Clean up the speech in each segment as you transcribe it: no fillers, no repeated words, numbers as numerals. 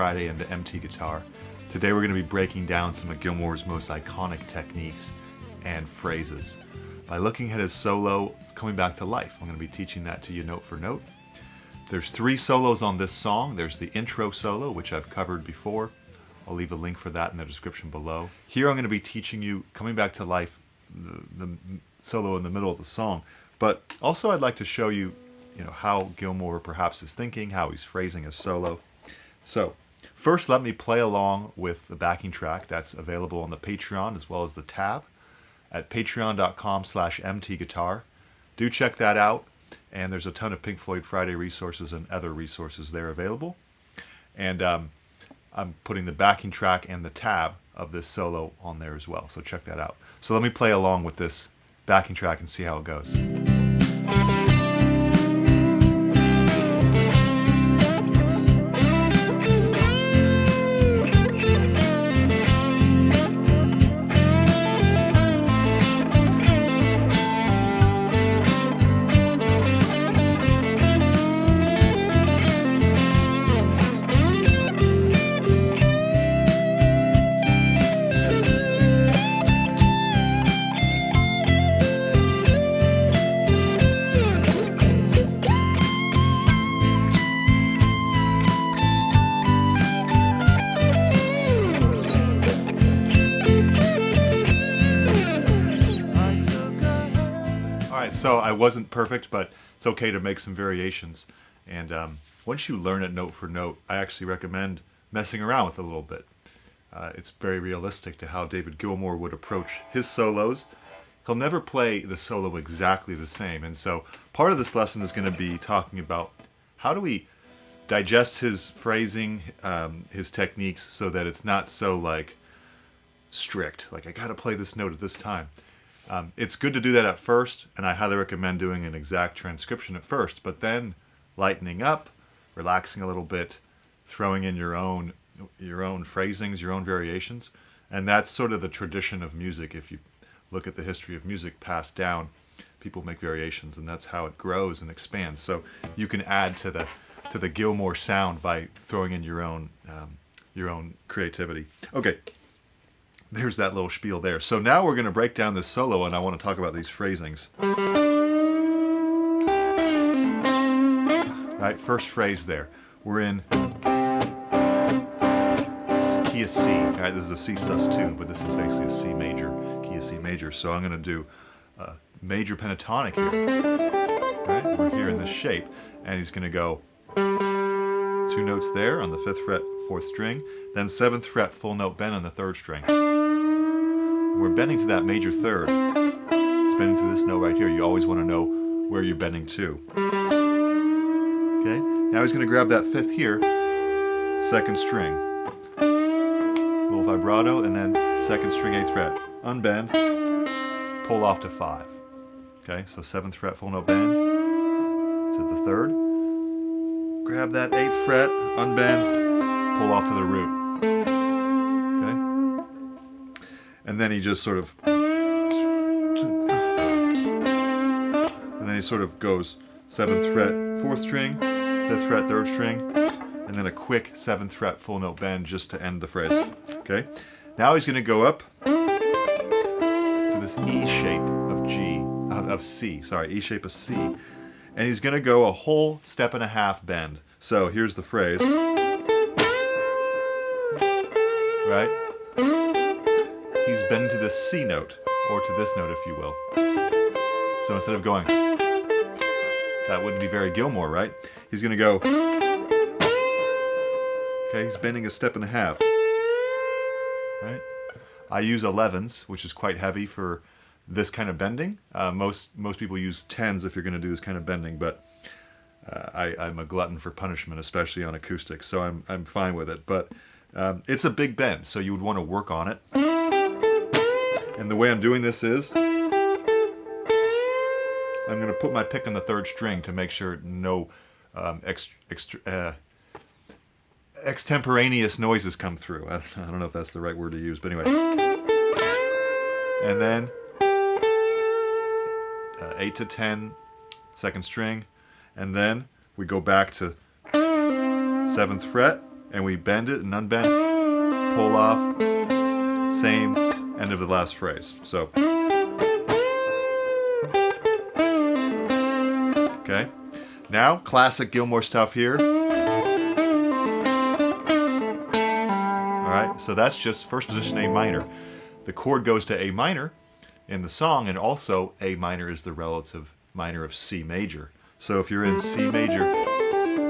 Friday into MT guitar. Today we're going to be breaking down some of Gilmour's most iconic techniques and phrases by looking at his solo Coming Back to Life. I'm going to be teaching that to you note for note. There's 3 solos on this song. There's the intro solo, which I've covered before. I'll leave a link for that in the description below. Here I'm going to be teaching you Coming Back to Life, the solo in the middle of the song. But also I'd like to show you, how Gilmour perhaps is thinking, how he's phrasing his solo. So first let me play along with the backing track that's available on the Patreon as well as the tab at patreon.com/mtguitar. Do check that out, and there's a ton of Pink Floyd Friday resources and other resources there available. And I'm putting the backing track and the tab of this solo on there as well, so check that out. So let me play along with this backing track and see how it goes. So I wasn't perfect, but it's okay to make some variations. And once you learn it note for note, I actually recommend messing around with it a little bit. It's very realistic to how David Gilmour would approach his solos. He'll never play the solo exactly the same. And so part of this lesson is going to be talking about how do we digest his phrasing, his techniques, so that it's not so strict. Like, I got to play this note at this time. It's good to do that at first, and I highly recommend doing an exact transcription at first, but then lightening up, relaxing a little bit, throwing in your own phrasings, your own variations. And that's sort of the tradition of music. If you look at the history of music passed down, people make variations, and that's how it grows and expands. So you can add to the Gilmour sound by throwing in your own creativity. Okay. There's that little spiel there. So now we're going to break down this solo, and I want to talk about these phrasings. Right, first phrase there. We're in key of C. All right, this is a C sus2, but this is basically a C major, key of C major. So I'm going to do a major pentatonic here. Right, we're here in this shape, and he's going to go 2 notes there on the 5th fret, 4th string, then 7th fret full note bend on the 3rd string. We're bending to that major 3rd. It's bending to this note right here. You always want to know where you're bending to. Okay, now he's going to grab that 5th here, 2nd string. A little vibrato, and then 2nd string, 8th fret. Unbend, pull off to 5. Okay, so 7th fret full note bend to the 3rd. Grab that 8th fret, unbend, pull off to the root. Okay? And then he just sort of, goes 7th fret, 4th string, 5th fret, 3rd string, and then a quick 7th fret full note bend just to end the phrase. Okay? Now he's going to go up to this E shape of C. Sorry, E shape of C. And he's going to go a whole step and a half bend. So here's the phrase. Right? He's bending to this C note, or to this note, if you will. So instead of going, that wouldn't be very Gilmour, right? He's going to go, okay, he's bending a step and a half. Right? I use 11s, which is quite heavy for this kind of bending. Most people use 10s if you're going to do this kind of bending, but I'm a glutton for punishment, especially on acoustics, so I'm fine with it. But it's a big bend, so you would want to work on it. And the way I'm doing this is I'm going to put my pick on the 3rd string to make sure no extemporaneous noises come through. I don't know if that's the right word to use, but anyway. And then 8 to 10, 2nd string, and then we go back to 7th fret, and we bend it and unbend, pull off, same end of the last phrase. So, okay. Now, classic Gilmour stuff here. All right, so that's just first position A minor. The chord goes to A minor in the song, and also A minor is the relative minor of C major. So if you're in C major,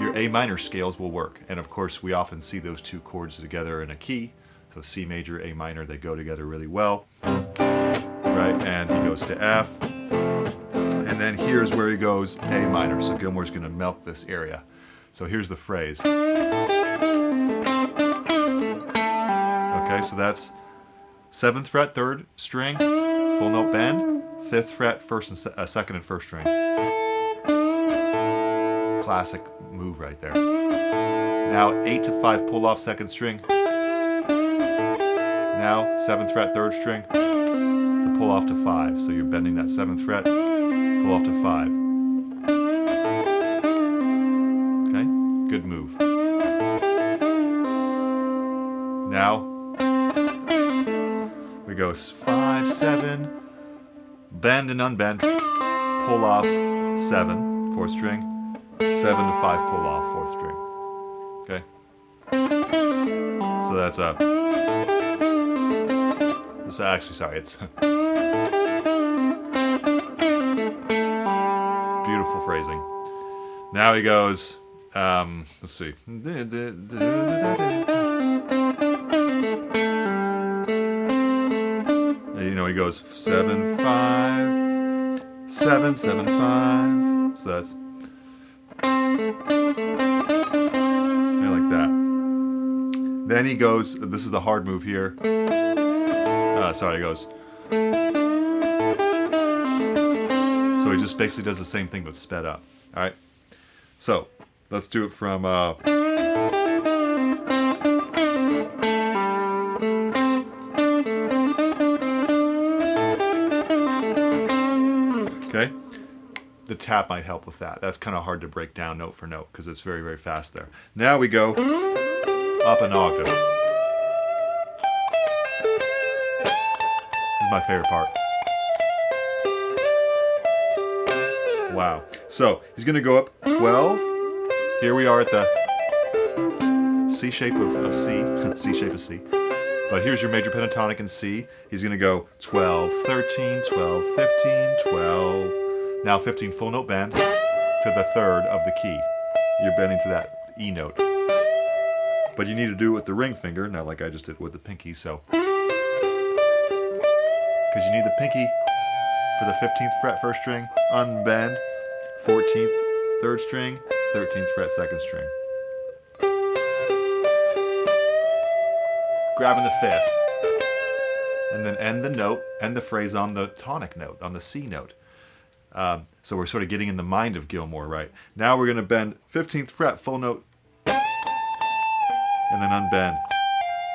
your A minor scales will work. And of course, we often see those two chords together in a key. So C major, A minor, they go together really well. Right, and he goes to F. And then here's where he goes A minor. So Gilmour's going to milk this area. So here's the phrase. Okay, so that's 7th fret, 3rd string, full note bend, 5th fret, 1st and 2nd and 1st string. Classic move right there. Now 8 to 5 pull off 2nd string. Now 7th fret, 3rd string to pull off to 5. So you're bending that 7th fret, pull off to 5. Okay, good move. Now we go 5, 7, bend and unbend, pull off 7, 4th string, 7 to 5 pull off 4th string. Okay, so that's a. So actually, sorry, it's beautiful phrasing. Now he goes. Let's see. You know, he goes 7, 5, 7, 7, 5. So that's. I like that. Then he goes. This is the hard move here. Sorry, he goes. So he just basically does the same thing but sped up. All right. So let's do it from. Okay. The tap might help with that. That's kind of hard to break down note for note because it's very, very fast there. Now we go up an octave. My favorite part. Wow. So he's going to go up 12. Here we are at the C shape of C. C shape of C. But here's your major pentatonic in C. He's going to go 12, 13, 12, 15, 12. Now 15 full note bend to the 3rd of the key. You're bending to that E note. But you need to do it with the ring finger, not like I just did with the pinky. So. Because you need the pinky for the 15th fret 1st string, unbend, 14th 3rd string, 13th fret 2nd string. Grabbing the 5th. And then end the note, end the phrase on the tonic note, on the C note. So we're sort of getting in the mind of Gilmour, right? Now we're going to bend 15th fret, full note, and then unbend,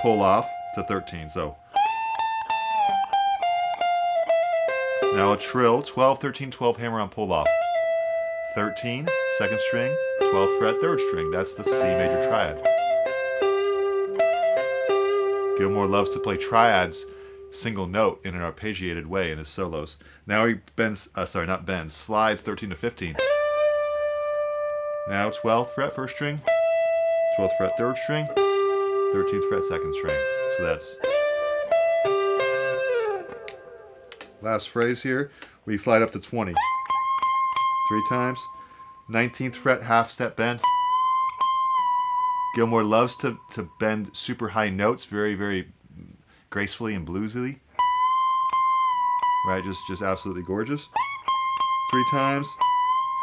pull off to 13. So. Now a trill, 12, 13, 12, hammer on pull off. 13, 2nd string, 12th fret, 3rd string. That's the C major triad. Gilmour loves to play triads single note in an arpeggiated way in his solos. Now he bends, slides 13 to 15. Now 12th fret, 1st string, 12th fret, 3rd string, 13th fret, 2nd string. So that's. Last phrase here, we slide up to 20. 3 times. 19th fret, half step bend. Gilmour loves to bend super high notes very, very gracefully and bluesily. Right, just absolutely gorgeous. 3 times.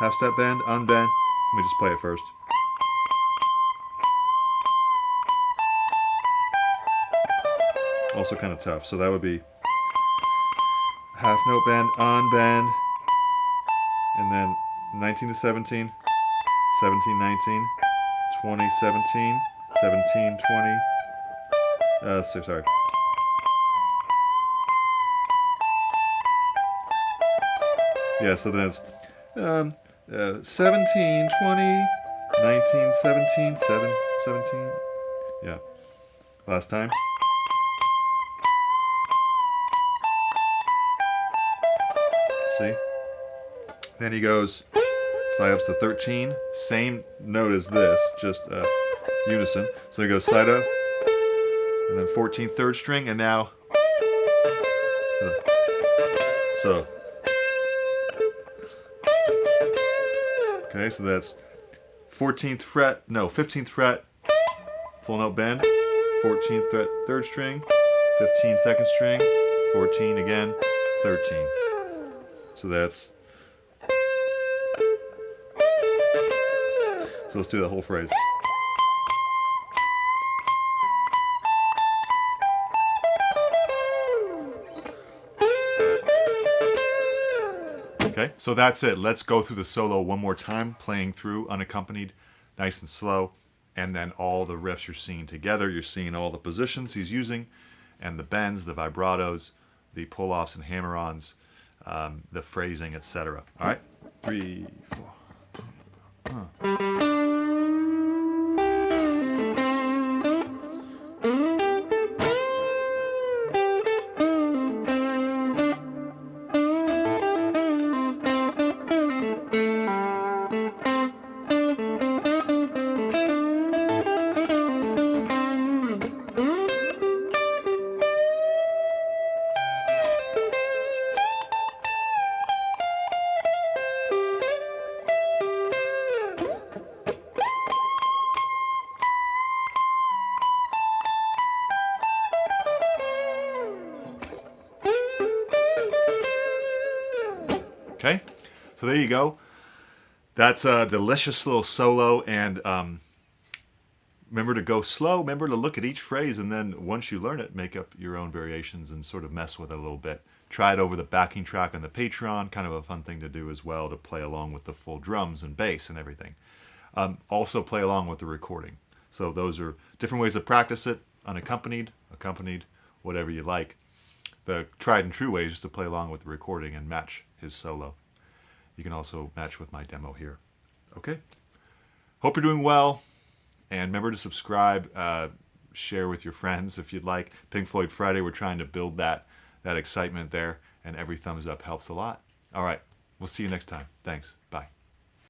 Half step bend, unbend. Let me just play it first. Also kind of tough, so that would be half note bend, unbend, and then 19 to 17, 17, 19, 20, 17, 17, 20, sorry. Yeah, so then it's 17, 20, 19, 17, 7, 17, Yeah. Last time. See? Then he goes side ups to 13, same note as this, just unison. So he goes side up, and then 14th third string, and now. So. Okay, so that's 14th fret, no, 15th fret, full note bend, 14th fret, third string, 15 second string, 14 again, 13. So that's. So let's do the whole phrase. Okay, so that's it. Let's go through the solo one more time, playing through unaccompanied, nice and slow, and then all the riffs you're seeing together. You're seeing all the positions he's using, and the bends, the vibratos, the pull-offs and hammer-ons, the phrasing, etc. All right, 3, 4. Okay, so there you go. That's a delicious little solo, and remember to go slow. Remember to look at each phrase, and then once you learn it, make up your own variations and sort of mess with it a little bit. Try it over the backing track on the Patreon. Kind of a fun thing to do as well, to play along with the full drums and bass and everything. Also play along with the recording. So those are different ways to practice it, unaccompanied, accompanied, whatever you like. The tried and true way is just to play along with the recording and match his solo. You can also match with my demo here. Okay. Hope you're doing well. And remember to subscribe, share with your friends if you'd like. Pink Floyd Friday, we're trying to build that excitement there. And every thumbs up helps a lot. All right. We'll see you next time. Thanks. Bye.